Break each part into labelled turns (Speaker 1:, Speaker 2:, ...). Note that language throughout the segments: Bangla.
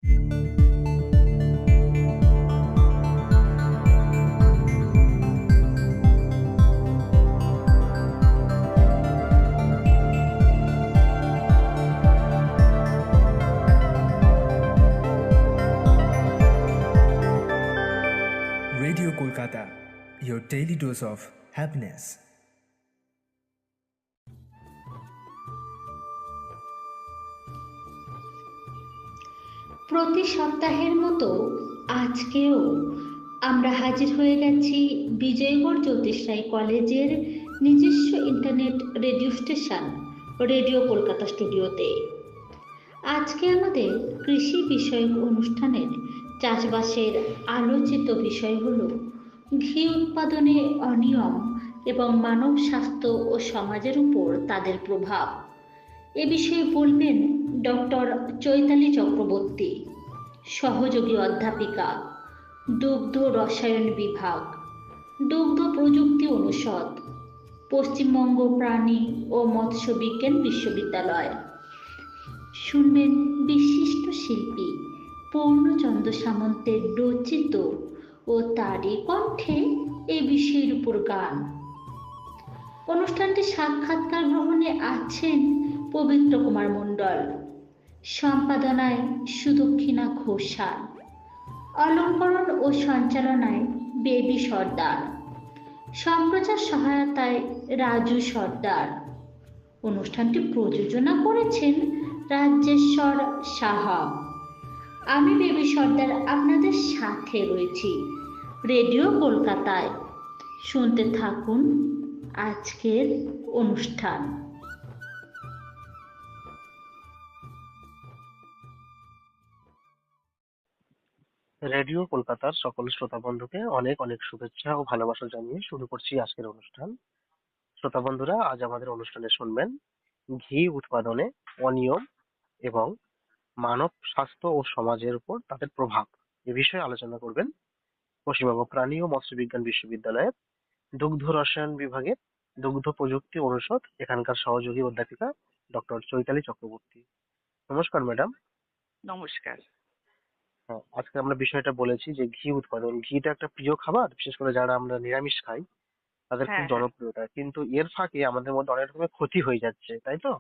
Speaker 1: Radio Kolkata, your daily dose of happiness.
Speaker 2: প্রতি সপ্তাহের মতো আজকেও আমরা হাজির হয়ে গেছি বিজয়গড় জ্যোতিষ রায় কলেজের নিজস্ব internet radio station radio Kolkata স্টুডিওতে। আজকে আমাদের কৃষি বিষয়ক অনুষ্ঠানের চাষবাসের আলোচিত বিষয় হলো ঘি উৎপাদনে অনিয়ম এবং মানব স্বাস্থ্য ও সমাজের উপর তাদের প্রভাব। এ বিষয়ে বলবেন ডক্টর চৈতালি চক্রবর্তী, সহযোগী অধ্যাপিকা, দুগ্ধ রসায়ন বিভাগ, দুগ্ধ প্রযুক্তি অনুষদ, পশ্চিমবঙ্গ প্রাণী ও মৎস্য বিজ্ঞান বিশ্ববিদ্যালয়। শুনবেন বিশিষ্ট শিল্পী পূর্ণচন্দ্র সামন্তের রচিত ও তারই কণ্ঠে এ বিষয়ের উপর গান। অনুষ্ঠানটি সাক্ষাৎকার গ্রহণে আছেন পবিত্র কুমার মণ্ডল, সম্পাদনায় সুদক্ষিণা ঘোষাল, অলঙ্করণ ও সঞ্চালনায় বেবি সর্দার, সম্প্রচার সহায়তায় রাজু সর্দার। অনুষ্ঠানটি প্রযোজনা করেছেন রাজেশ্বর সাহা। আমি বেবি সর্দার আপনাদের সাথে রয়েছি রেডিও কলকাতায়। শুনতে থাকুন আজকের অনুষ্ঠান।
Speaker 3: রেডিও কলকাতার সকল শ্রোতা বন্ধুকে অনেক অনেক শুভেচ্ছা ও ভালোবাসা জানিয়ে শুরু করছি আজকের অনুষ্ঠান। শ্রোতা বন্ধুরা, আজ আমাদের অনুষ্ঠানে শুনবেন ঘি উৎপাদনে অনিয়ম এবং মানব স্বাস্থ্য ও সমাজের উপর তাদের প্রভাব এ বিষয়ে আলোচনা করবেন পশ্চিমবঙ্গ প্রাণী ও মৎস্য বিজ্ঞান বিশ্ববিদ্যালয়ের দুগ্ধ রসায়ন বিভাগের দুগ্ধ প্রযুক্তি অনুষদ এখানকার সহযোগী অধ্যাপিকা ডক্টর চৈতালি চক্রবর্তী। নমস্কার ম্যাডাম।
Speaker 4: নমস্কার।
Speaker 3: হ্যাঁ, আজকে আমরা বিষয়টা বলেছি যে ঘি উৎপাদন। ঘিটা একটা প্রিয় খাবার, বিশেষ করে যারা আমরা নিরামিষ খাই তাদের খুব
Speaker 4: হ্যাঁ, হ্যাঁ,
Speaker 3: জনপ্রিয়তা, কিন্তু এর ফাঁকে আমাদের মধ্যে অনেক রকমের ক্ষতি হয়ে যাচ্ছে, তাই তো?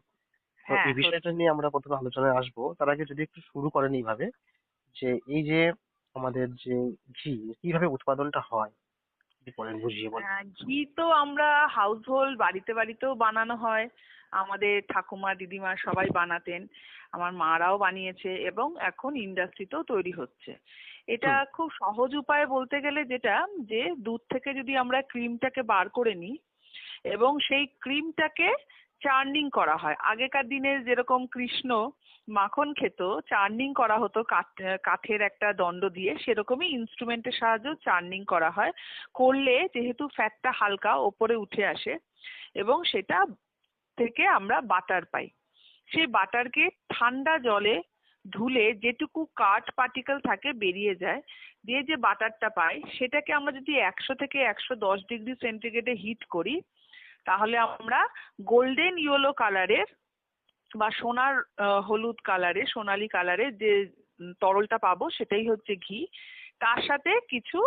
Speaker 3: তো
Speaker 4: হ্যাঁ,
Speaker 3: এই বিষয়টা নিয়ে আমরা প্রথমে আলোচনায় আসবো। তার আগে যদি একটু শুরু করেন এইভাবে যে এই যে আমাদের যে ঘি কিভাবে উৎপাদনটা হয়, যদি বলেন বুঝিয়ে বলেন।
Speaker 4: ঘি তো আমরা হাউস হোল্ড বাড়িতে বাড়িতেও বানানো হয়। আমাদের ঠাকুমা দিদিমা সবাই বানাতেন, আমার মারাও বানিয়েছে এবং এখন ইন্ডাস্ট্রিতেও তৈরি হচ্ছে। এটা খুব সহজ উপায়ে বলতে গেলে যেটা, যে দুধ থেকে যদি আমরা ক্রিমটাকে বার করে নিই এবং সেই ক্রিমটাকে চার্নিং করা হয়। আগেকার দিনে যেরকম কৃষ্ণ মাখন খেত, চার্নিং করা হতো কাঠের একটা দণ্ড দিয়ে, সেরকমই ইনস্ট্রুমেন্টের সাহায্যে চার্নিং করা হয়। করলে যেহেতু ফ্যাটটা হালকা ওপরে উঠে আসে এবং সেটা থেকে আমরা বাটার পাই। সেই বাটারকে ঠান্ডা জলে ধুলে যেটুকু কাঠ পার্টিকেল থাকে বেরিয়ে যায়, দিয়ে যে বাটারটা পাই সেটাকে আমরা যদি 100 থেকে 110 ডিগ্রি সেন্টিগ্রেডে হিট করি, তাহলে আমরা গোল্ডেন ইয়েলো কালারের বা সোনার হলুদ কালারের, সোনালী কালারের যে তরলটা পাবো সেটাই হচ্ছে ঘি। তার সাথে কিছু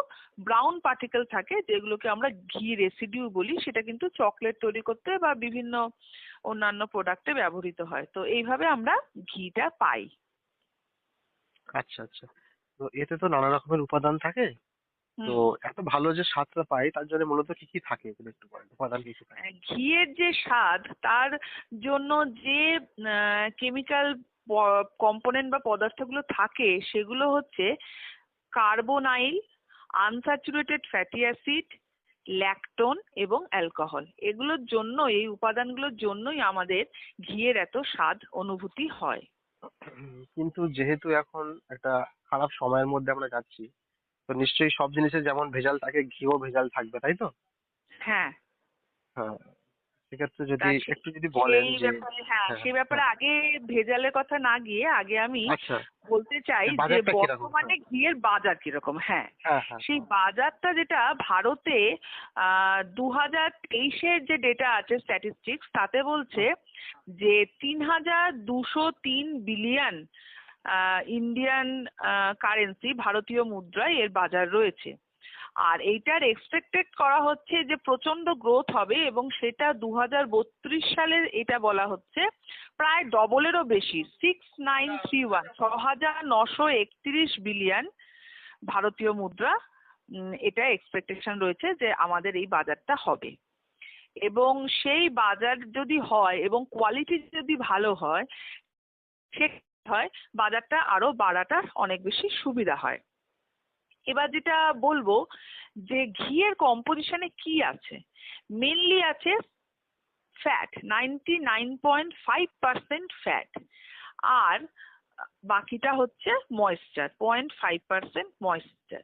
Speaker 4: ব্রাউন পার্টিকেল থাকে যেগুলোকে আমরা ঘি রেসিডিউ বলি, সেটা কিন্তু চকলেট তৈরি করতে বা বিভিন্ন অন্যান্য প্রোডাক্টে ব্যবহৃত হয়। তো এইভাবে আমরা ঘিটা পাই।
Speaker 3: আচ্ছা আচ্ছা, তো এতে তো নানা রকমের উপাদান থাকে। তো এত ভালো যে স্বাদটা পাই তার জন্য মূলত কি কি থাকে এগুলো একটু বলেন, উপাদান কি কি থাকে?
Speaker 4: ঘিয়ের যে স্বাদ, তার জন্য যে কেমিক্যাল কম্পোনেন্ট বা পদার্থগুলো থাকে সেগুলো হচ্ছে carbonyl, unsaturated fatty acid, lactone এবং অ্যালকোহল। এগুলোর জন্য, এই উপাদানগুলোর জন্যই আমাদের ঘিয়ের এত স্বাদ অনুভূতি হয়।
Speaker 3: কিন্তু যেহেতু এখন একটা খারাপ সময়ের মধ্যে আমরা যাচ্ছি, তো নিশ্চয়ই সব জিনিসে যেমন ভেজাল থাকে ঘিও ভেজাল থাকবে, তাই তো?
Speaker 4: হ্যাঁ,
Speaker 3: হ্যাঁ, সেক্ষেত্রে
Speaker 4: তা
Speaker 3: যদি একটু যদি বলেন
Speaker 4: সেই
Speaker 3: যে।
Speaker 4: ব্যাপারে, হ্যাঁ,
Speaker 3: হ্যাঁ
Speaker 4: সেই ব্যাপারে
Speaker 3: হ্যাঁ,
Speaker 4: আগে ভেজালের কথা না গিয়ে আগে আমি
Speaker 3: আচ্ছা,
Speaker 4: বলতে চাই যে
Speaker 3: বাজারটা কিরকম?
Speaker 4: বর্তমানে
Speaker 3: হ্যাঁ
Speaker 4: ঘিয়ের বাজার কিরকম। হ্যাঁ,
Speaker 3: হ্যাঁ হ্যাঁ
Speaker 4: সেই বাজারটা যেটা ভারতে 2023-এর যে ডেটা আছে স্ট্যাটিস্টিক্স, তাতে বলছে যে 3203 বিলিয়ন ইন্ডিয়ান কারেন্সি, ভারতীয় মুদ্রায় এর বাজার রয়েছে। আর এইটার এক্সপেক্টেড করা হচ্ছে যে প্রচন্ড গ্রোথ হবে, এবং সেটা 2032 সালের এটা বলা হচ্ছে প্রায় ডবলেরও বেশি, 6931 বিলিয়ন ভারতীয় মুদ্রা। এটা এক্সপেকটেশন রয়েছে যে আমাদের এই বাজারটা হবে। এবং সেই বাজার যদি হয় এবং কোয়ালিটি যদি ভালো হয়, সে হয় বাজারটা আরো বাড়াটার অনেক বেশি সুবিধা হয়। এবার যেটা বলবো যে ঘিয়ের কম্পোজিশনে কি আছে, মেনলি আছে ফ্যাট, 99.5% ফ্যাট, আর বাকিটা হচ্ছে ময়েশ্চার, 0.5% ময়েশ্চার।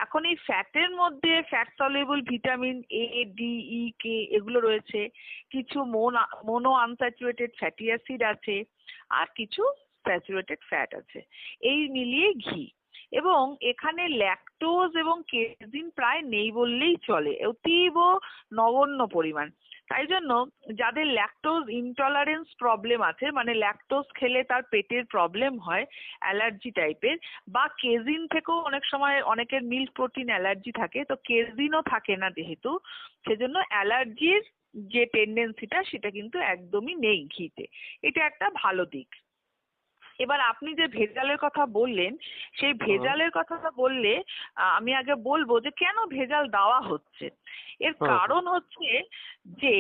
Speaker 4: এখন এই ফ্যাটের মধ্যে fat soluble vitamin A, D, E, K এগুলো রয়েছে, কিছু মোনো আনস্যাচুরেটেড ফ্যাটি অ্যাসিড আছে, আর কিছু স্যাচুরেটেড ফ্যাট আছে, এই মিলিয়ে ঘি। এবং এখানে ল্যাকটোজ এবং কেজিন প্রায় নেই বললেই চলে, অতীব নগণ্য পরিমাণ। তাই জন্য যাদের ল্যাকটোজ ইনটলারেন্স প্রবলেম আছে, মানে ল্যাকটোজ খেলে তার পেটের প্রবলেম হয়, অ্যালার্জি টাইপের, বা কেজিন থেকেও অনেক সময় অনেকের মিল্ক প্রোটিন অ্যালার্জি থাকে, তো কেজিনও থাকে না যেহেতু, সেজন্য অ্যালার্জির যে টেন্ডেন্সিটা সেটা কিন্তু একদমই নেই ঘিতে। এটা একটা ভালো দিক। এবার আপনি যে ভেজালের কথা বললেন, সেই ভেজালের কথাটা বললে আমি আগে বলবো যে কেন ভেজাল দেওয়া হচ্ছে। এর কারণ হচ্ছে যে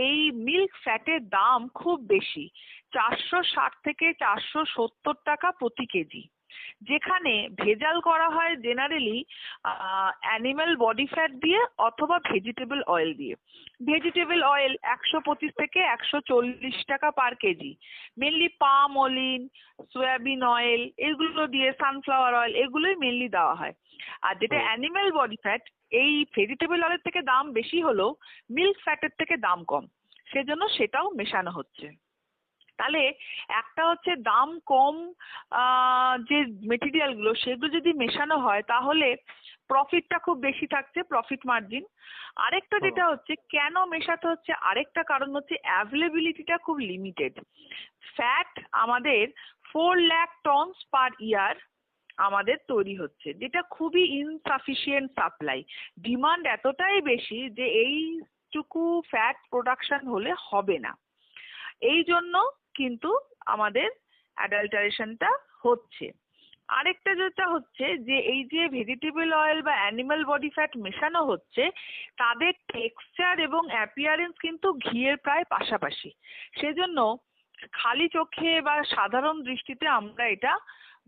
Speaker 4: এই মিল্ক ফ্যাটের দাম খুব বেশি, 460 থেকে 470 টাকা প্রতি কেজি, যেখানে ভেজাল করা হয় জেনারেলি অ্যানিমাল বডি ফ্যাট দিয়ে অথবা ভেজিটেবল অয়েল দিয়ে। ভেজিটেবল অয়েল 125 থেকে 140 টাকা পার কেজি, মেনলি পাম অলিন, সয়াবিন অয়েল এগুলো দিয়ে, সানফ্লাওয়ার অয়েল এগুলোই মেনলি দেওয়া হয়। আর যেটা অ্যানিমাল বডি ফ্যাট, এই ভেজিটেবল অয়েলের থেকে দাম বেশি হলেও মিল্ক ফ্যাটের থেকে দাম কম, সেজন্য সেটাও মেশানো হচ্ছে। তাহলে একটা হচ্ছে দাম কম যে মেটেরিয়াল গুলো সেগুলো যদি মেশানো হয় তাহলে প্রফিটটা খুব বেশি থাকছে, প্রফিট মার্জিন। আরেকটা যেটা হচ্ছে কেন মেশাতে হচ্ছে, আরেকটা কারণ হচ্ছে অ্যাভেলেবিলিটিটা খুব লিমিটেড। ফ্যাট আমাদের 4 লাখ টনস পার ইয়ার আমাদের তৈরি হচ্ছে, যেটা খুবই ইনসাফিসিয়েন্ট সাপ্লাই। ডিমান্ড এতটাই বেশি যে এইটুকু ফ্যাট প্রোডাকশন হলে হবে না, এই জন্য কিন্তু আমাদের অ্যাডাল্টারেশনটা হচ্ছে। আরেকটা যেটা হচ্ছে যে এই যে ভেজিটেবল অয়েল বা অ্যানিমাল বডি ফ্যাট মেশানো হচ্ছে, তাদের টেক্সচার এবং অ্যাপিয়ারেন্স কিন্তু ঘিয়ের প্রায় পাশাপাশি, সেজন্য খালি চোখে বা সাধারণ দৃষ্টিতে আমরা এটা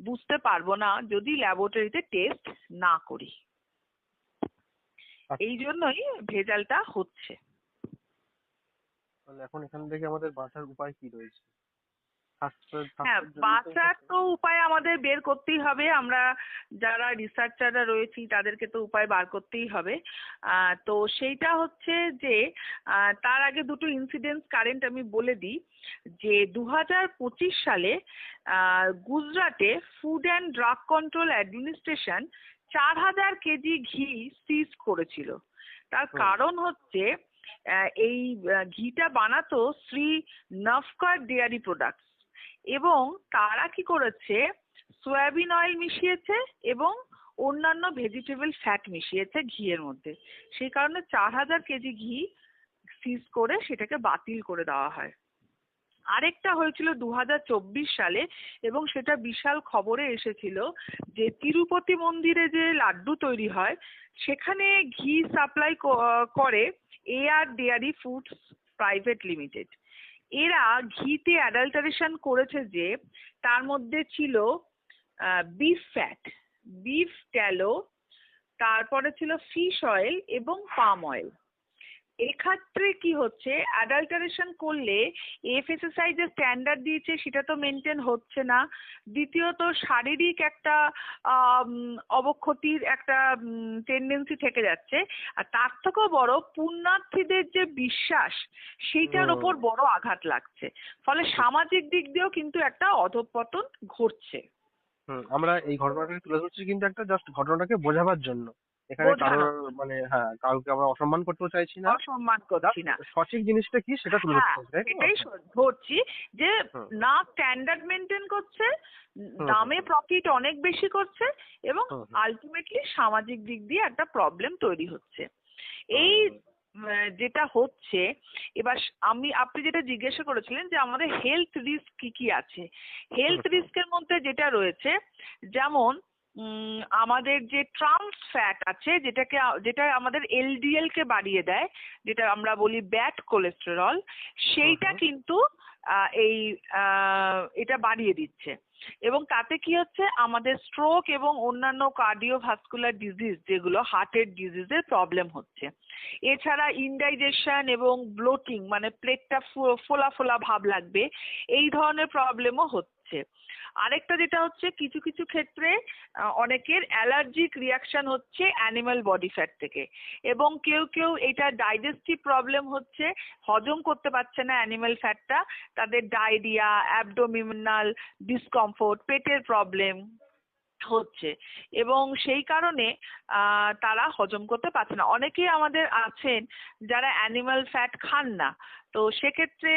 Speaker 4: বুঝতে পারবো না যদি ল্যাবরেটরিতে টেস্ট না করি। এই জন্যই ভেজালটা হচ্ছে।
Speaker 3: এখন এখান থেকে আমাদের বাঁচার উপায় কি রয়েছে?
Speaker 4: হ্যাঁ, বাঁচার তো উপায় আমাদের বের করতেই হবে। আমরা যারা রিসার্চাররা রয়েছি তাদেরকে তো উপায় বার করতেই হবে। তো সেইটা হচ্ছে যে তার আগে দুটো ইনসিডেন্টস কারেন্ট আমি বলে দিই যে 2025 সালে গুজরাটে food and drug control administration 4000 KG ঘি সিজ করেছিল। তার কারণ হচ্ছে এই ঘিটা বানাতো শ্রী নফকার ডেয়ারি প্রোডাক্টস, এবং তারা কি করেছে সয়াবিন অয়েল মিশিয়েছে এবং অন্যান্য ভেজিটেবল ফ্যাট মিশিয়েছে ঘিয়ের মধ্যে। সেই কারণে 4000 কেজি ঘি সিজ করে সেটাকে বাতিল করে দেওয়া হয়। আরেকটা হয়েছিল 2024 সালে, এবং সেটা বিশাল খবরে এসেছিল যে তিরুপতি মন্দিরে যে লাড্ডু তৈরি হয় সেখানে ঘি সাপ্লাই করে AR dairy foods private limited. এরা ঘিতে অ্যাডাল্টারেশন করেছে যে তার মধ্যে ছিল বিফ ফ্যাট, বিফ ট্যালো, তারপরে ছিল ফিশ অয়েল এবং পাম অয়েল। এক্ষেত্রে কি হচ্ছে, অ্যাডাল্টারেশন করলে এফএসএসআই যে স্ট্যান্ডার্ড দিয়েছে সেটা তো মেনটেন হচ্ছে না। দ্বিতীয়ত শারীরিক একটা অবক্ষতির একটা টেন্ডেন্সি থেকে যাচ্ছে। আর তার থেকেও বড়, পুণ্যার্থীদের যে বিশ্বাস সেইটার ওপর বড় আঘাত লাগছে। ফলে সামাজিক দিক দিয়েও কিন্তু একটা অধঃপতন ঘটছে।
Speaker 3: আমরা এই ঘটনাটাকে তুলে ধরছি কিন্তু একটা জাস্ট ঘটনাটাকে বোঝাবার জন্য, এখানে
Speaker 4: বোঝানো,
Speaker 3: কারোর মানে হ্যাঁ কাউকে আমরা অসম্মান করতেও চাইছি না,
Speaker 4: অসম্মান
Speaker 3: Just
Speaker 4: করছি না।
Speaker 3: সঠিক জিনিসটা কি সেটা তুলে ধরতে
Speaker 4: হ্যাঁ,
Speaker 3: চাইছি, তাই তো?
Speaker 4: সেটাই ধরছি যে
Speaker 3: হুম
Speaker 4: না স্ট্যান্ডার্ড মেনটেন করছে,
Speaker 3: হুম হুম
Speaker 4: দামে প্রফিট অনেক বেশি করছে, এবং
Speaker 3: হুম হুম
Speaker 4: আলটিমেটলি সামাজিক দিক দিয়ে একটা প্রবলেম তৈরি হচ্ছে। এই
Speaker 3: হুম
Speaker 4: যেটা হচ্ছে, এবার আপনি যেটা জিজ্ঞাসা করেছিলেন যে আমাদের হেলথ রিস্ক কি কি আছে,
Speaker 3: হুম
Speaker 4: হেলথ
Speaker 3: হুম
Speaker 4: রিস্কের মধ্যে যেটা রয়েছে, যেমন আমাদের যে ট্রান্স ফ্যাট আছে, যেটা আমাদের এলডিএল কে বাড়িয়ে দেয়, যেটা আমরা বলি ব্যাড কোলেস্টেরল,
Speaker 3: হুম
Speaker 4: সেইটা
Speaker 3: হুম
Speaker 4: কিন্তু এটা বাড়িয়ে দিচ্ছে। এবং তাতে কি হচ্ছে, আমাদের স্ট্রোক এবং অন্যান্য কার্ডিওভাস্কুলার ডিজিজ, যেগুলো হার্টের ডিজিজের প্রবলেম হচ্ছে। এছাড়া ইনডাইজেশন এবং ব্লোটিং, মানে পেটটা ফোলা ফোলা ভাব লাগবে, এই ধরনের প্রবলেমও হচ্ছে। আরেকটা যেটা হচ্ছে, কিছু কিছু ক্ষেত্রে অনেকের অ্যালার্জিক রিয়াকশন হচ্ছে অ্যানিমাল বডি ফ্যাট থেকে, এবং কেউ কেউ এটা ডাইজেস্টিভ প্রবলেম হচ্ছে, হজম করতে পারছে না অ্যানিমাল ফ্যাটটা, তাদের ডায়রিয়া, অ্যাবডোমিনাল ডিসকমফোর্ট, পেটের প্রবলেম হচ্ছে, এবং সেই কারণে তারা হজম করতে পারছে না। অনেকেই আমাদের আছেন যারা অ্যানিমাল ফ্যাট খান না, তো সেক্ষেত্রে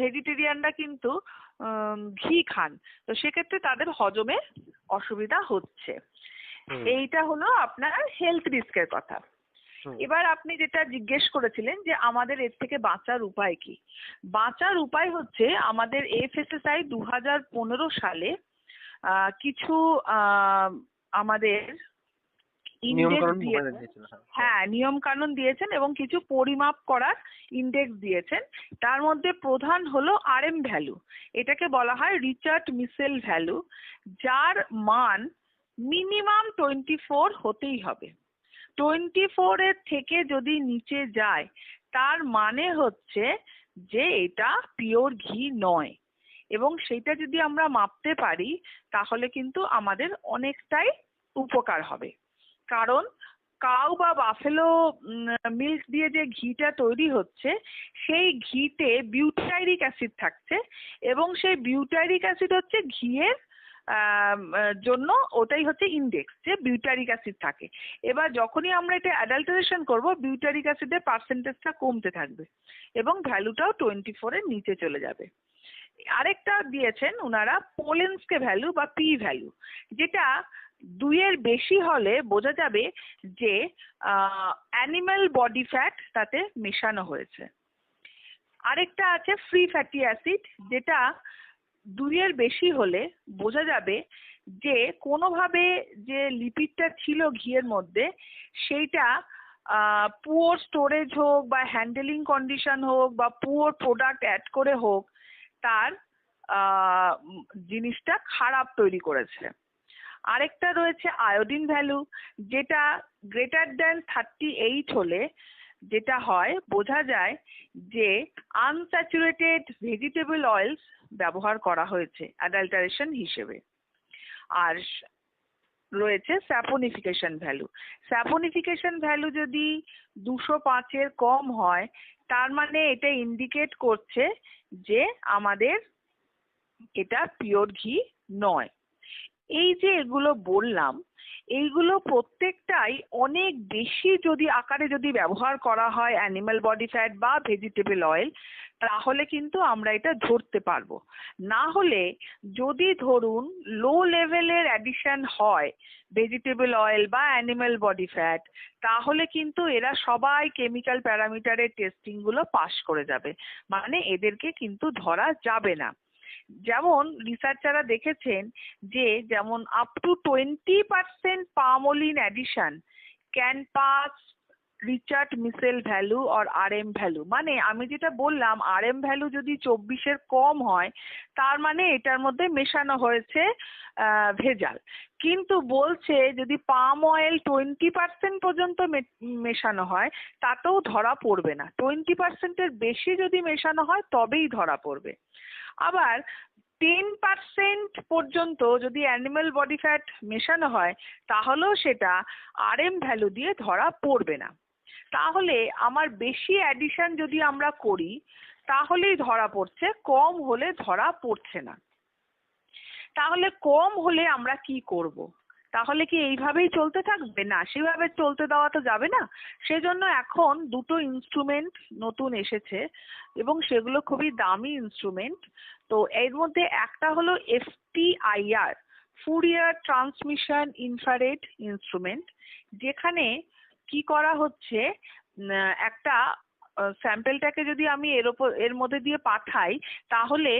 Speaker 4: ভেজিটেরিয়ানরা কিন্তু ঘি খান, তো সেক্ষেত্রে তাদের হজমে অসুবিধা হচ্ছে।
Speaker 3: হুম
Speaker 4: এইটা হলো আপনার হেলথ রিস্কের কথা।
Speaker 3: হুম
Speaker 4: এবার আপনি যেটা জিজ্ঞেস করেছিলেন যে আমাদের এর থেকে বাঁচার উপায় কি, বাঁচার উপায় হচ্ছে, আমাদের এফএসএসআই 2015 সালে কিছু আমাদের
Speaker 3: নিয়ম
Speaker 4: ইন্ডেক্স
Speaker 3: কানুন মোবাইলে
Speaker 4: দিয়েছেন।
Speaker 3: দিয়েছিল, হ্যাঁ হ্যাঁ
Speaker 4: হ্যাঁ, নিয়ম কানুন দিয়েছেন এবং কিছু পরিমাপ করার ইন্ডেক্স দিয়েছেন। তার মধ্যে প্রধান হলো আরএম ভ্যালু, এটাকে বলা হয় রিচার্ড মিসেল ভ্যালু, যার মান মিনিমাম 24 হতেই হবে। 24 এর থেকে যদি নিচে যায়, তার মানে হচ্ছে যে এটা পিওর ঘি নয়, এবং সেটা যদি আমরা মাপতে পারি তাহলে কিন্তু আমাদের অনেকটাই উপকার হবে। কারণ কাউ বা বাফেলো মিল্ক দিয়ে যে ঘিটা তৈরি হচ্ছে, সেই ঘিতে বিউটাইরিক অ্যাসিড থাকছে, এবং সেই বিউটাইরিক অ্যাসিড হচ্ছে ঘিয়ের জন্য, ওটাই হচ্ছে ইন্ডেক্স, যে বিউটারিক অ্যাসিড থাকে। এবার যখনই আমরা এটা অ্যাডাল্টারেশন করব, বিউটারিক অ্যাসিডের পার্সেন্টেজটা কমতে থাকবে এবং ভ্যালুটাও 24 এর নিচে চলে যাবে। আরেকটা দিয়েছেন ওনারা পোলেন্সকে ভ্যালু বা পি ভ্যালু, যেটা 2 এর বেশি হলে বোঝা যাবে যে অ্যানিমাল বডি ফ্যাট তাতে মেশানো হয়েছে। আরেকটা আছে ফ্রি ফ্যাটি অ্যাসিড, যেটা 2 এর বেশি হলে বোঝা যাবে যে কোনোভাবে যে লিপিডটা ছিল ঘিয়ের মধ্যে, সেইটা পুওর স্টোরেজ হোক বা হ্যান্ডেলিং কন্ডিশন হোক বা পুওর প্রোডাক্ট অ্যাড করে হোক, তার জিনিসটা খারাপ তৈরি করেছে। আরেকটা রয়েছে আয়োডিন ভ্যালু, যেটা গ্রেটার দ্যান 38 হলে যেটা হয়, বোঝা যায় যে আনস্যাচুরেটেড ভেজিটেবল অয়েলস ব্যবহার করা হয়েছে অ্যাডাল্টারেশন হিসেবে। আর রয়েছে স্যাপোনিফিকেশন ভ্যালু। স্যাপোনিফিকেশন ভ্যালু যদি 205 এর কম হয়, তার মানে এটা ইন্ডিকেট করছে যে আমাদের এটা পিওর ঘি নয়। এই যে এগুলো বললাম, এইগুলো প্রত্যেকটাই অনেক বেশি যদি আকারে যদি ব্যবহার করা হয় অ্যানিমাল বডি ফ্যাট বা ভেজিটেবল অয়েল, তাহলে কিন্তু আমরা এটা ধরতে পারবো। না হলে যদি ধরুন লো লেভেলের অ্যাডিশন হয় ভেজিটেবল অয়েল বা অ্যানিমাল বডি ফ্যাট, তাহলে কিন্তু এরা সবাই কেমিক্যাল প্যারামিটারের টেস্টিং গুলো পাস করে যাবে, মানে এদেরকে কিন্তু ধরা যাবে না। যেমন রিসার্চাররা দেখেছেন যে যেমন up to 20% palmolein addition can pass Reichert Meissl value or RM value. মানে আমি যেটা বললাম, আরএম ভ্যালু যদি 24 এর কম হয়, তার মানে এটার মধ্যে মেশানো হয়েছে ভেজাল। কিন্তু বলছে যদি পাম অয়েল 20% পর্যন্ত মেশানো হয়, তাতেও ধরা পড়বে না। 20% এর বেশি যদি মেশানো হয় তবেই ধরা পড়বে। আবার 10% পর্যন্ত যদি অ্যানিমাল বডি ফ্যাট মেশানো হয়, তাহলেও সেটা আরএম ভ্যালু দিয়ে ধরা পড়বে না। তাহলে আমার বেশি অ্যাডিশন যদি আমরা করি, তাহলেই ধরা পড়ছে, কম হলে ধরা পড়ছে না। তাহলে কম হলে আমরা কি করব? তাহলে কি এইভাবেই চলতে থাকবে? না, সেভাবে চলতে দেওয়া তো যাবে না। সেজন্য এখন দুটো ইনস্ট্রুমেন্ট নতুন এসেছে এবং সেগুলো খুবই দামি ইনস্ট্রুমেন্ট। তো এর মধ্যে একটা হলো FTIR, Fourier transmission infrared instrument, যেখানে কি করা হচ্ছে, একটা স্যাম্পেলটাকে যদি আমি এর মধ্যে দিয়ে পাঠাই, তাহলে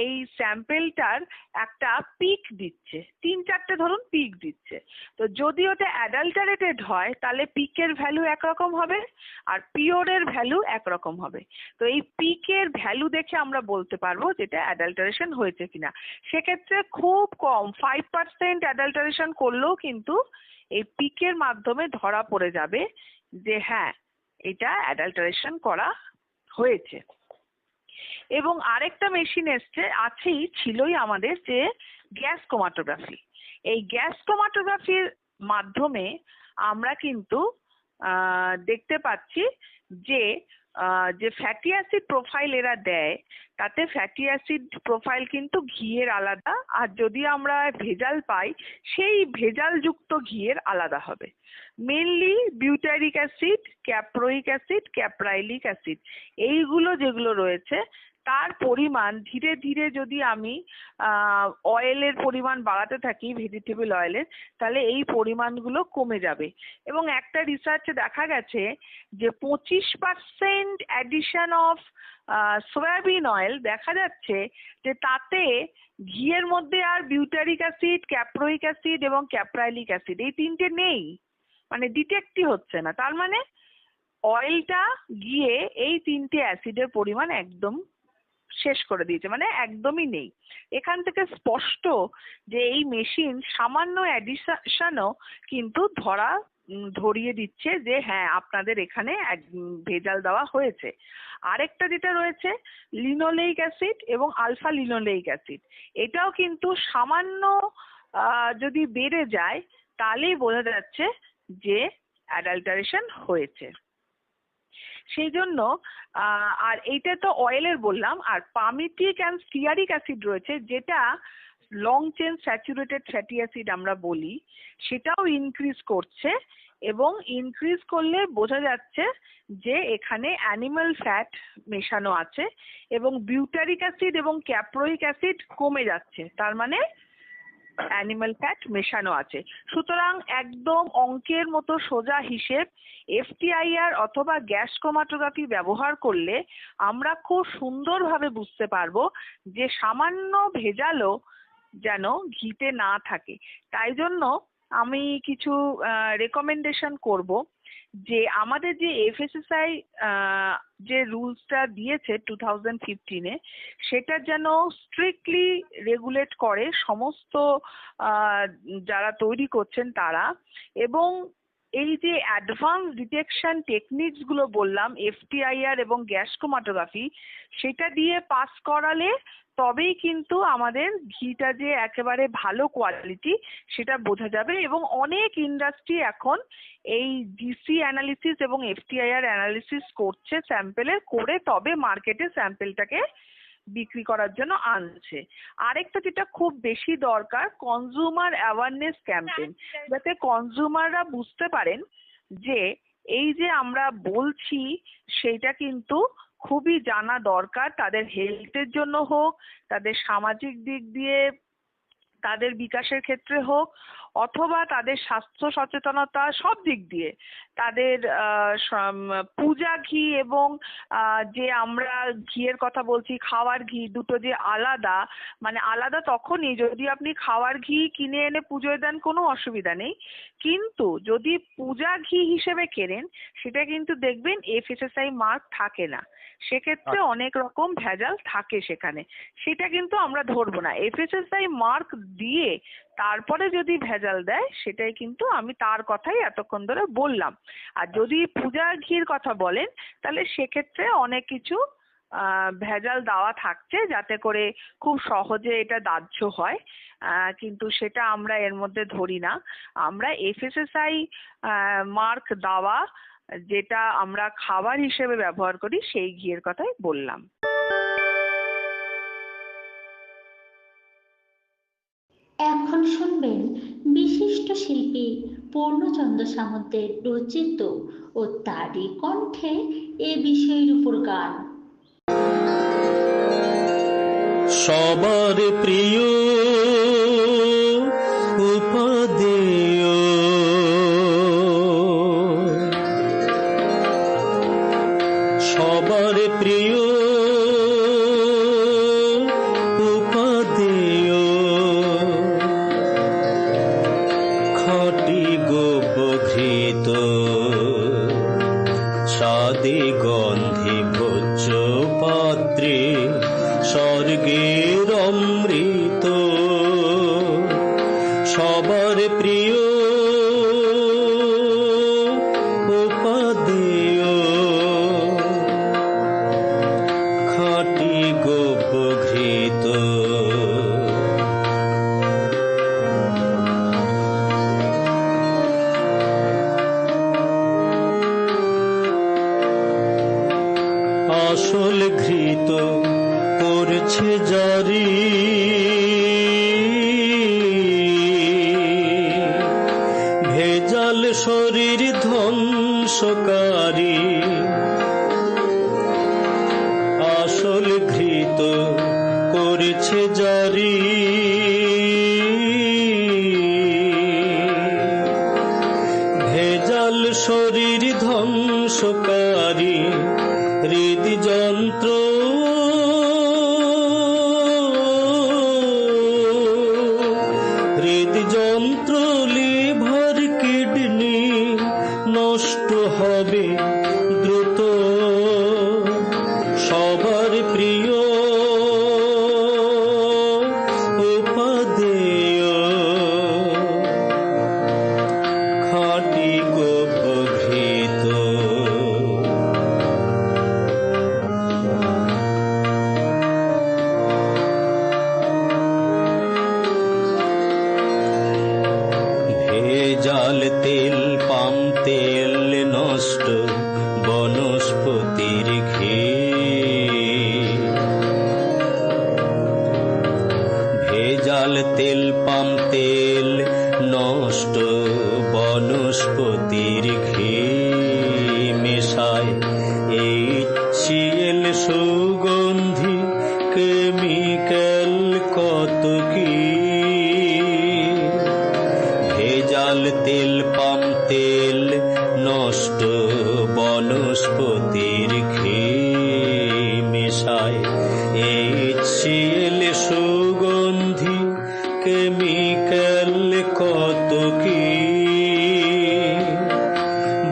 Speaker 4: এই স্যাম্পেলটার একটা পিক দিচ্ছে, 3-4টে ধরুন পিক দিচ্ছে। তো যদি ওটা অ্যাডাল্টারেটেড হয় তাহলে পিকের ভ্যালু একরকম হবে আর পিওরের ভ্যালু একরকম হবে। তো এই পিকের ভ্যালু দেখে আমরা বলতে পারবো যেটা অ্যাডাল্টারেশন হয়েছে কিনা। সেক্ষেত্রে খুব কম 5% অ্যাডাল্টারেশন করলেও কিন্তু এই পিকের মাধ্যমে ধরা পড়ে যাবে যে হ্যাঁ, এটা অ্যাডাল্টারেশন করা হয়েছে। এবং আরেকটা মেশিন ছিলই আমাদের, যে গ্যাস ক্রোমাটোগ্রাফি। এই গ্যাস ক্রোমাটোগ্রাফির মাধ্যমে আমরা কিন্তু দেখতে পাচ্ছি যে যে ফ্যাটি অ্যাসিড প্রোফাইল এরা দেয়, তাতে ফ্যাটি অ্যাসিড প্রোফাইল কিন্তু ঘিয়ের আলাদা, আর যদি আমরা ভেজাল পাই সেই ভেজালযুক্ত ঘিয়ের আলাদা হবে। Mainly butyric acid, caproic acid, caprylic acid, এইগুলো যেগুলো রয়েছে তার পরিমাণ ধীরে ধীরে যদি আমি অয়েলের পরিমাণ বাড়াতে থাকি, ভেজিটেবল অয়েলের, তাহলে এই পরিমাণগুলো কমে যাবে। এবং একটা রিসার্চে দেখা গেছে যে 25% অ্যাডিশন অফ সয়াবিন অয়েল, দেখা যাচ্ছে যে তাতে ঘিয়ের মধ্যে আর বিউটারিক অ্যাসিড, ক্যাপ্রোইক অ্যাসিড এবং ক্যাপ্রাইলিক অ্যাসিড এই তিনটে নেই, মানে ডিটেক্টই হচ্ছে না। তার মানে অয়েলটা গিয়ে এই তিনটে অ্যাসিডের পরিমাণ একদম শেষ করে দিয়েছে, মানে একদমই নেই। এখান থেকে স্পষ্ট যে এই মেশিন সামান্য অ্যাডিশনও কিন্তু ধরিয়ে দিচ্ছে যে হ্যাঁ, আপনাদের এখানে ভেজাল দেওয়া হয়েছে। আরেকটা যেটা রয়েছে লিনোলেইক অ্যাসিড এবং আলফা লিনোলেইক অ্যাসিড, এটাও কিন্তু সামান্য যদি বেড়ে যায় তাহলেই বোঝা যাচ্ছে যে অ্যাডাল্টারেশন হয়েছে। সেই জন্য আর এইটা তো অয়েলের বললাম, আর পামিটিক অ্যান্ড স্টিয়ারিক অ্যাসিড রয়েছে, যেটা long chain saturated fatty acid আমরা বলি, সেটাও ইনক্রিজ করছে। এবং ইনক্রিজ করলে বোঝা যাচ্ছে যে এখানে অ্যানিমাল ফ্যাট মেশানো আছে এবং বিউটারিক অ্যাসিড এবং ক্যাপ্রোইক অ্যাসিড কমে যাচ্ছে, তার মানে অ্যানিমাল ফ্যাট মেশানো আছে। সুতরাং একদম অঙ্কের মতো সোজা হিসেব, FTIR অথবা গ্যাস ক্রোমাটোগ্রাফি ব্যবহার করলে আমরা খুব সুন্দরভাবে বুঝতে পারবো যে সামান্য ভেজালও যেন ঘিতে না থাকে। তাই জন্য আমি কিছু রেকমেন্ডেশন করব যে আমাদের যে FSSAI যে রুলসটা দিয়েছে 2015-এ, সেটা যেন স্ট্রিক্টলি রেগুলেট করে সমস্ত যারা তৈরি করছেন তারা। এবং এই যে অ্যাডভান্স ডিটেকশন টেকনিকস গুলো বললাম, FTIR এবং গ্যাস ক্রোমাটোগ্রাফি, সেটা দিয়ে পাস করালে তবেই কিন্তু আমাদের ঘিটা যে একেবারে ভালো কোয়ালিটি সেটা বোঝা যাবে। এবং অনেক ইন্ডাস্ট্রি এখন এই GC অ্যানালিসিস এবং FTIR অ্যানালিসিস করছে স্যাম্পেলের, করে তবে মার্কেটে স্যাম্পেলটাকে বিক্রি করার জন্য আনছে। আরেকটা যেটা খুব বেশি দরকার, কনজিউমার অ্যাওয়ারনেস ক্যাম্পেইন, যাতে কনজিউমাররা বুঝতে পারেন যে এই যে আমরা বলছি সেইটা কিন্তু খুবই জানা দরকার, তাদের হেলথের জন্য হোক, তাদের সামাজিক দিক দিয়ে তাদের বিকাশের ক্ষেত্রে হোক, অথবা তাদের স্বাস্থ্য সচেতনতা সব দিক দিয়ে, তাদের পূজা ঘি এবং যে আমরা ঘিয়ের কথা বলছি খাওয়ার ঘি, দুটো যে আলাদা, মানে আলাদা তখনই যদি আপনি খাওয়ার ঘি কিনে এনে পুজোয় দেন কোনো অসুবিধা নেই, কিন্তু যদি পূজা ঘি হিসেবে কেনেন সেটা কিন্তু দেখবেন FSSAI মার্ক থাকে না, সেক্ষেত্রে অনেক রকম ভেজাল থাকে সেখানে, সেটা কিন্তু আমরা ধরবো না। FSSAI মার্ক দিয়ে তারপরে যদি ভেজাল দেয় সেটাই কিন্তু আমি তার কথাই এতক্ষণ ধরে বললাম। আর যদি পূজা ঘির কথা বলেন তাহলে সেক্ষেত্রে অনেক কিছু ভেজাল দেওয়া থাকছে যাতে করে খুব সহজে এটা দাহ্য হয়, কিন্তু সেটা আমরা এর মধ্যে ধরি না। আমরা FSSAI মার্ক দেওয়া যেটা আমরা খাবার হিসেবে ব্যবহার করি সেই ঘিয়ের কথাই বললাম।
Speaker 2: এখন শুনবেন বিশিষ্ট বিশিষ্ট শিল্পী পূর্ণচন্দ্র সামন্তের রচিত ও তারই কণ্ঠে এ বিষয়ের উপর গান।
Speaker 5: সবার প্রিয় উপাদেয়, সবার প্রিয় উপাদেয়, খাঁটি গোপঘৃত স্বাদে গন্ধে ভোজ্য পাত্রে স্বর্গের অমৃত, সবার প্রিয় উপাদেয়, খাঁটি গোপঘৃত। আসল ঘৃত করছে জারি, ভেজাল শরীর ধ্বংসকারী, আসল ঘৃত করছে জারি, ভেজাল শরীর ধ্বংসকারী, হৃদযন্ত্র হৃদযন্ত্র লিভার কিডনি নষ্ট হবে দ্রুত, সবার প্রিয় উপাদেয়, খাঁটি গোপঘৃত। ভেজাল তেল, পাম তেল নষ্ট বনস্পতির ঘি, ভেজাল তেল, পাম তেল নষ্ট বনস্পতির ঘি, মেশায় HCl সুগন্ধি, কেমিক্যাল কত কি, ভেজাল তেল, পাম তেল নষ্ট বনস্পতির ঘি, মেশায় HCl সুগন্ধি, কেমিক্যাল কত কি,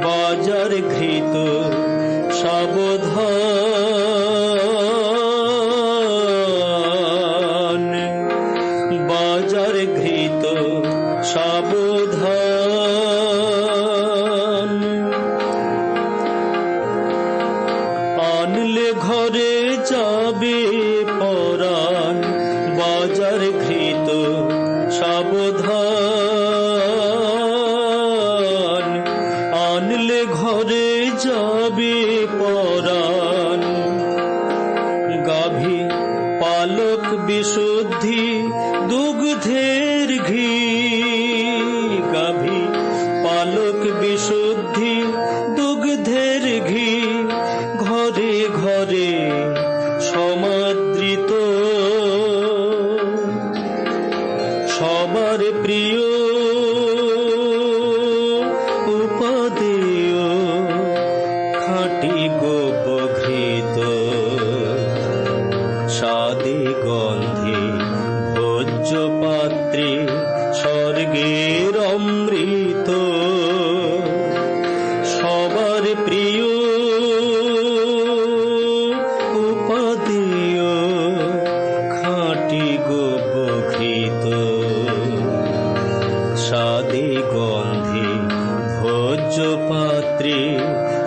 Speaker 5: বাজার ঘৃত সাবধান, বাজার ঘৃত সাবধান, আনলে ঘরে যাবে পরাণ, বাজার ঘৃত সাবধান, আনলে ঘরে যাবে পরাণ, গাভী পালক বিশুদ্ধি দুগ্ধের ঘি, গাভী পালক বিশুদ্ধি দুগ্ধের ঘি, ঘরে ঘরে সমাদৃত, সবার প্রিয় উপাদেয়, খাঁটি গোপঘৃত, স্বাদে গন্ধে ভোজ্য পাত্রে স্বর্গের অমৃত, সবার প্রিয় উপাদেয়, খাঁটি গোপঘৃত, স্বাদে গন্ধে ভোজ্য পাত্রে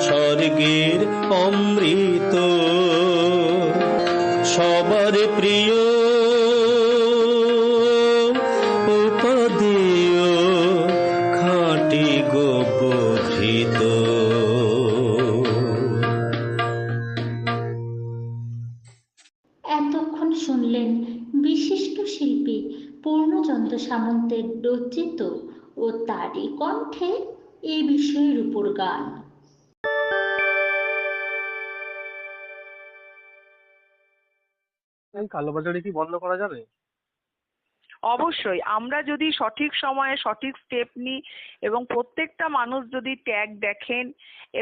Speaker 5: স্বর্গের অমৃত, সবার প্রিয় উপাদেয়,
Speaker 2: ও তারই কণ্ঠে এ বিষয়ের উপর গান।
Speaker 3: এই কালোবাজারি কি বন্ধ করা যাবে?
Speaker 4: অবশ্যই আমরা যদি সঠিক সময়ে সঠিক স্টেপ নিই এবং প্রত্যেকটা মানুষ যদি ট্যাগ দেখেন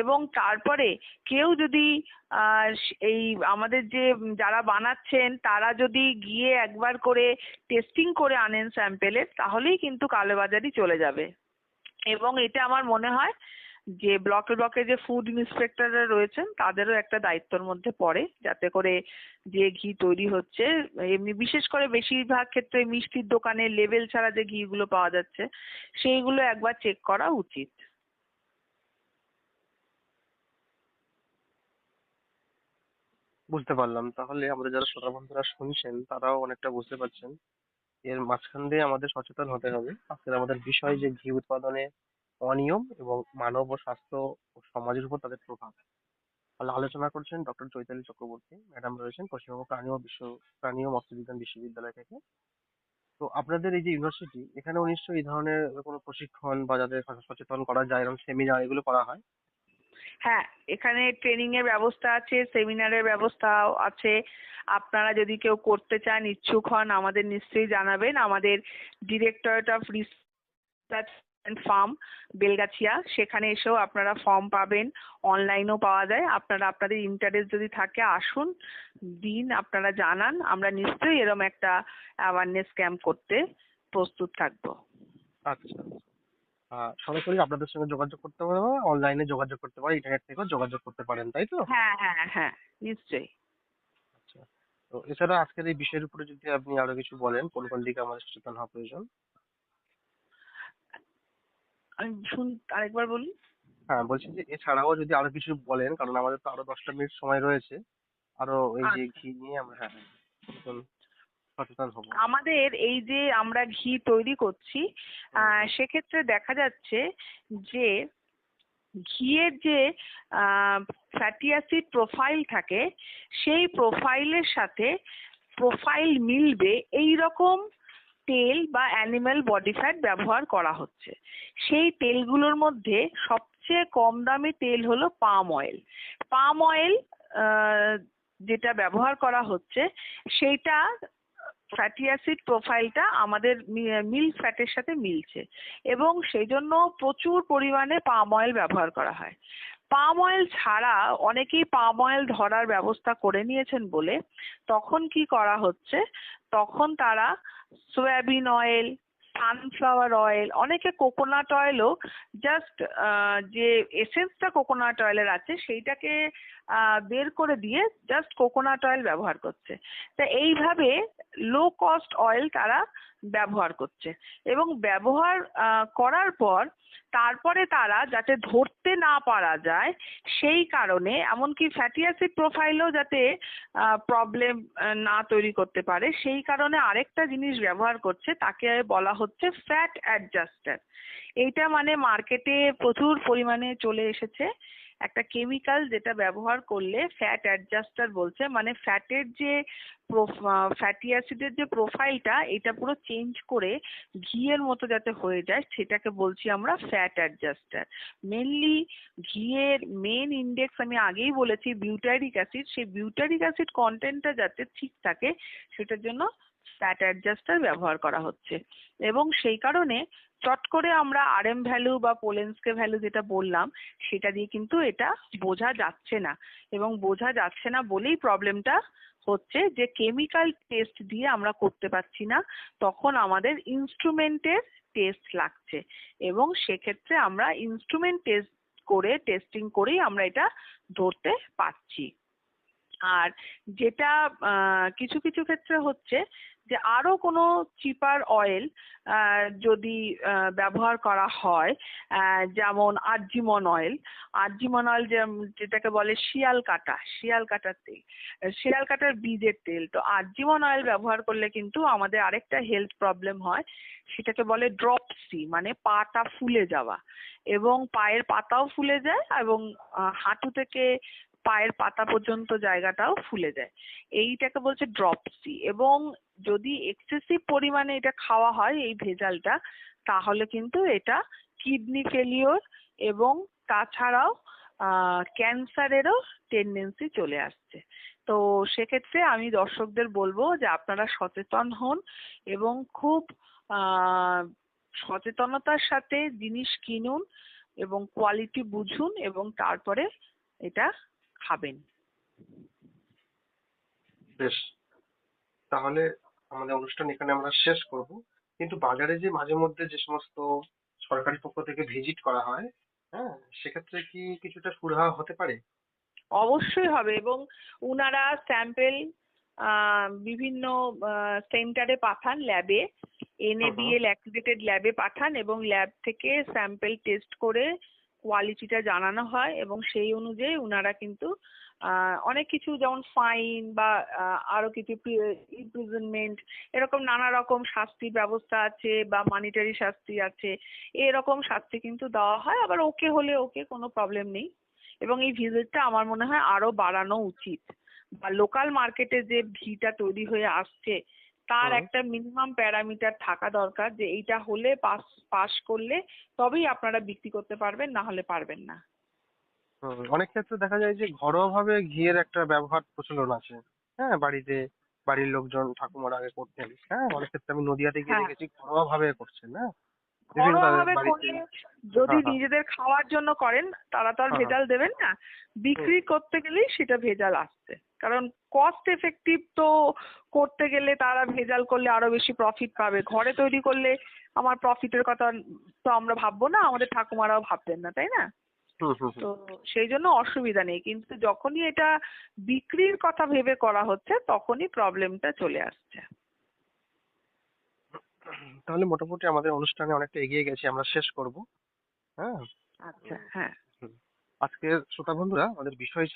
Speaker 4: এবং তারপরে কেউ যদি এই আমাদের যে যারা বানাচ্ছেন তারা যদি গিয়ে একবার করে টেস্টিং করে আনেন স্যাম্পেলের, তাহলেই কিন্তু কালোবাজারি চলে যাবে। এবং এটা আমার মনে হয় যে ব্লকে ব্লকে যে ফুড ইন্সপেক্টররা রয়েছেন তাদেরও একটা দায়িত্বের মধ্যে পড়ে, যাতে করে যে ঘি তৈরি হচ্ছে, এমনি বিশেষ করে বেশিরভাগ ক্ষেত্রে মিষ্টির দোকানে লেবেল ছাড়া যে ঘিগুলো পাওয়া যাচ্ছে সেইগুলো একবার চেক করা উচিত।
Speaker 3: বুঝতে পারলাম। তাহলে আমাদের যারা শ্রোতা বন্ধুরা শুনছেন তারাও অনেকটা বুঝতে পারছেন। এর মাঝখান দিয়ে আমাদের সচেতন হতে হবে। আজকের আমাদের বিষয় যে ঘি উৎপাদনে অনিয়ম এবং মানব ও স্বাস্থ্য ও সমাজের উপর তাদের প্রভাব। তাহলে আলোচনা করছেন ডক্টর চৈতালি চক্রবর্তী ম্যাডাম, রয়েছেন পশ্চিমবঙ্গ প্রাণী ও মৎস্য বিজ্ঞান বিশ্ববিদ্যালয় থেকে। তো আপনাদের এই যে ইউনিভার্সিটি, এখানেও নিশ্চয়ই এই ধরনের কোনো প্রশিক্ষণ বা যাদের সচেতন করা যায় এরকম সেমিনার এগুলো করা হয়?
Speaker 4: হ্যাঁ, এখানে ট্রেনিং এর ব্যবস্থা আছে, সেমিনারের ব্যবস্থাও আছে। আপনারা যদি কেউ করতে চান, ইচ্ছুক হন, আমাদের নিশ্চয়ই জানাবেন। আমাদের directorate of research and farm Belgachia, সেখানে এসেও আপনারা ফর্ম পাবেন, অনলাইনেও পাওয়া যায়। আপনারা আপনাদের ইন্টারেস্ট যদি থাকে আসুন, দিন, আপনারা জানান, আমরা নিশ্চয়ই এরকম একটা অ্যাওয়ারনেস ক্যাম্প করতে প্রস্তুত থাকবো।
Speaker 3: আচ্ছা। সরাসরি আপনাদের সঙ্গে যোগাযোগ করতে পারে, অনলাইনে যোগাযোগ করতে পারে, ইন্টারনেট থেকেও যোগাযোগ করতে পারেন, তাই তো?
Speaker 4: হ্যাঁ হ্যাঁ হ্যাঁ, নিশ্চয়ই।
Speaker 3: আচ্ছা। তো এছাড়া আজকের এই বিষয়ের উপরে যদি আপনি আরো কিছু বলেন, কোন কোন দিকে আমাদের সচেতন হওয়া প্রয়োজন?
Speaker 4: আমি আরেকবার বলুন।
Speaker 3: হ্যাঁ, বলছি যে এছাড়াও যদি আরো কিছু বলেন, কারণ আমাদের তো আরো 10টা মিনিট সময় রয়েছে। আরো এই যে
Speaker 4: আচ্ছা,
Speaker 3: ঘি নিয়ে আমরা, হ্যাঁ হ্যাঁ, সচেতন সচেতন হবো।
Speaker 4: আমাদের এই যে আমরা ঘি তৈরি করছি,
Speaker 3: হুম, হুম।
Speaker 4: সেক্ষেত্রে দেখা যাচ্ছে যে ঘিয়ের যে ফ্যাটি অ্যাসিড প্রোফাইল থাকে, সেই প্রোফাইলের সাথে প্রোফাইল মিলবে এই রকম তেল বা অ্যানিম্যাল বডি ফ্যাট ব্যবহার করা হচ্ছে। সেই তেলগুলোর মধ্যে সবচেয়ে কম দামি তেল হলো পাম অয়েল। পাম অয়েল যেটা ব্যবহার করা হচ্ছে সেইটা ফ্যাটি অ্যাসিড প্রোফাইলটা আমাদের মিল্ক ফ্যাটের সাথে মিলছে এবং সেই জন্য প্রচুর পরিমাণে পাম অয়েল ব্যবহার করা হয়। পাম অয়েল ছাড়া অনেকেই পাম অয়েল ধরার ব্যবস্থা করে নিয়েছেন বলে তখন কি করা হচ্ছে, তখন তারা সয়াবিন অয়েল, সানফ্লাওয়ার অয়েল, অনেকে কোকোনাট অয়েলও জাস্ট যে এসেন্সটা কোকোনাট অয়েলের আছে সেইটাকে বের করে দিয়ে জাস্ট কোকোনাট অয়েল ব্যবহার করছে। তা এইভাবে লো কস্ট অয়েল তারা ব্যবহার করছে এবং ব্যবহার করার পর তারপরে তারা যাতে ধরতে না পারা যায় সেই কারণে, এমনকি ফ্যাটি অ্যাসিড প্রোফাইলও যাতে প্রবলেম না তৈরি করতে পারে সেই কারণে আরেকটা জিনিস ব্যবহার করছে, তাকে বলা হচ্ছে ফ্যাট অ্যাডজাস্টার। এইটা মানে মার্কেটে প্রচুর পরিমাণে চলে এসেছে একটা কেমিক্যাল, যেটা ব্যবহার করলে ফ্যাট অ্যাডজাস্টার বলছে, মানে ফ্যাটের যে ফ্যাটি অ্যাসিডের যে প্রোফাইলটা এটা পুরো চেঞ্জ করে ঘিয়ের মতো যাতে হয়ে যায় সেটাকে বলছি আমরা ফ্যাট অ্যাডজাস্টার। মেনলি ঘিয়ের মেন ইন্ডেক্স আমি আগেই বলেছি বিউটারিক অ্যাসিড, সেই বিউটারিক অ্যাসিড কন্টেন্টটা যাতে ঠিক থাকে সেটার জন্য ফ্যাট অ্যাডজাস্টার ব্যবহার করা হচ্ছে। এবং সেই কারণে চট করে আমরা আরএম ভ্যালু বা পোলেন্সকে ভ্যালু যেটা বললাম সেটা দিয়ে কিন্তু এটা বোঝা যাচ্ছে না, এবং বোঝা যাচ্ছে না বলেই প্রবলেমটা হচ্ছে যে কেমিক্যাল টেস্ট দিয়ে আমরা করতে পারছি না, তখন আমাদের ইনস্ট্রুমেন্টের টেস্ট লাগছে এবং সেক্ষেত্রে আমরা ইনস্ট্রুমেন্ট টেস্ট করে টেস্টিং করেই আমরা এটা ধরতে পারছি। আর যেটা কিছু কিছু ক্ষেত্রে হচ্ছে যে আরো কোনো চিপার অয়েল যদি ব্যবহার করা হয়, যেমন আরজিমন অয়েল, যেটাকে বলে শিয়াল কাটার তেল, শিয়াল কাটার বীজের তেল। তো আরজিমন অয়েল ব্যবহার করলে কিন্তু আমাদের আরেকটা হেলথ প্রবলেম হয়, সেটাকে বলে ড্রপসি, মানে পাটা ফুলে যাওয়া, এবং পায়ের পাতাও ফুলে যায় এবং হাঁটু থেকে পায়ের পাতা পর্যন্ত জায়গাটাও ফুলে যায়, এইটাকে বলছে ড্রপসি। এবং যদি এক্সেসিভ পরিমাণে এটা খাওয়া হয় এই ভেজালটা, তাহলে কিন্তু এটা কিডনি ফেলিওর এবং তাছাড়াও ক্যান্সারেরও টেন্ডেন্সি চলে আসছে। তো সেক্ষেত্রে আমি দর্শকদের বলবো যে আপনারা সচেতন হন এবং খুব আহ সচেতনতার সাথে জিনিস কিনুন এবং কোয়ালিটি বুঝুন এবং তারপরে এটা খাবেন।
Speaker 3: বেশ, তাহলে আমাদের অনুষ্ঠান এখানে আমরা শেষ করব। কিন্তু বাজারে যে মাঝে মধ্যে যে সমস্ত সরকারি পক্ষ থেকে ভিজিট করা হয়, হ্যাঁ, সেক্ষেত্রে কি কিছুটা সুরাহা হতে পারে?
Speaker 4: অবশ্যই হবে এবং উনারা স্যাম্পেল বিভিন্ন সেন্টারে পাঠান, ল্যাবে
Speaker 3: হুম হুম।
Speaker 4: NABL অ্যাক্রিডিটেড ল্যাবে পাঠান এবং ল্যাব থেকে স্যাম্পেল টেস্ট করে কোয়ালিটিটা জানানো হয় এবং সেই অনুযায়ী উনারা কিন্তু অনেক কিছু যেমন ফাইন বা আরো কিছু ইমপ্রিজনমেন্ট এরকম নানা রকম শাস্তি ব্যবস্থা আছে বা মানিটারি শাস্তি আছে, এরকম শাস্তি কিন্তু দেওয়া হয়। আবার ওকে হলে ওকে, কোনো প্রবলেম নেই। এবং এই ভিজিটটা আমার মনে হয় আরো বাড়ানো উচিত, বা লোকাল মার্কেটে যে ঘিটা তৈরি হয়ে আসছে তার
Speaker 3: হুম
Speaker 4: একটা মিনিমাম প্যারামিটার থাকা দরকার, যে এইটা হলে পাস করলে তবেই আপনারা বিক্রি করতে পারবেন, না হলে পারবেন না।
Speaker 3: হুম। অনেক ক্ষেত্রে দেখা যায় যে ঘরোয়া ভাবে ঘিয়ের একটা ব্যবহার প্রচলন আছে। হ্যাঁ, বাড়িতে বাড়ির লোকজন ঠাকুমারা আগে করতেন। হ্যাঁ, অনেক ক্ষেত্রে আমি নদিয়াতে গিয়ে
Speaker 4: হ্যাঁ,
Speaker 3: দেখেছি ঘরোয়া ভাবে করছেন। হ্যাঁ, বিভিন্ন
Speaker 4: ঘরোয়া
Speaker 3: তাদের
Speaker 4: ভাবে
Speaker 3: বাড়িতে।
Speaker 4: করলে যদি
Speaker 3: হ্যাঁ হ্যাঁ।
Speaker 4: নিজেদের খাওয়ার জন্য করেন তারা তো আর
Speaker 3: হ্যাঁ হ্যাঁ।
Speaker 4: ভেজাল দেবেন না,
Speaker 3: হুম
Speaker 4: বিক্রি করতে গেলেই সেটা ভেজাল আসছে। কারণ কস্ট এফেক্টিভ তো করতে গেলে তারা ভেজাল করলে আরো বেশি প্রফিট পাবে। ঘরে তৈরি করলে আমার প্রফিটের কথা তো আমরা ভাববো না, আমাদের ঠাকুমারাও ভাববেন না, তাই না?
Speaker 3: হুম হুম হুম।
Speaker 4: তো সেই জন্য অসুবিধা নেই, কিন্তু যখনই এটা বিক্রির কথা ভেবে করা হচ্ছে তখনই প্রবলেমটা চলে আসছে।
Speaker 3: তাহলে মোটামুটি আমাদের অনুষ্ঠানে অনেকটা এগিয়ে গেছি, আমরা শেষ করব। হ্যাঁ।
Speaker 4: আচ্ছা, হ্যাঁ।
Speaker 3: হুম। আজকের শ্রোতা বন্ধুরা, আমাদের বিষয়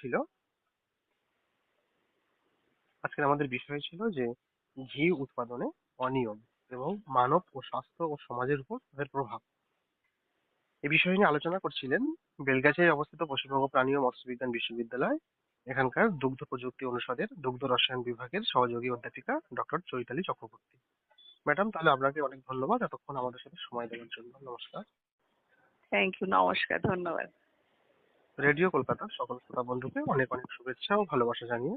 Speaker 3: ছিল যে ঘি উৎপাদনে অনিয়ম এবং মানব ও স্বাস্থ্য ও সমাজের উপর তাদের প্রভাব। এই বিষয় নিয়ে আলোচনা করছিলেন বেলগাছিয়ায় অবস্থিত পশ্চিমবঙ্গ প্রাণী ও মৎস্য বিজ্ঞান বিশ্ববিদ্যালয় এখানকার দুগ্ধ প্রযুক্তি অনুষদের দুগ্ধ রসায়ন বিভাগের সহযোগী অধ্যাপিকা ডক্টর চৈতালি চক্রবর্তী। ম্যাডাম, তাহলে আপনাকে অনেক ধন্যবাদ এতক্ষণ আমাদের সাথে সময় দেওয়ার জন্য। নমস্কার।
Speaker 4: থ্যাংক ইউ, নমস্কার, ধন্যবাদ।
Speaker 3: রেডিও কলকাতার সকল শ্রোতা বন্ধুকে অনেক অনেক শুভেচ্ছা ও ভালোবাসা জানিয়ে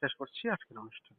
Speaker 3: শেষ করছি আজকের অনুষ্ঠান।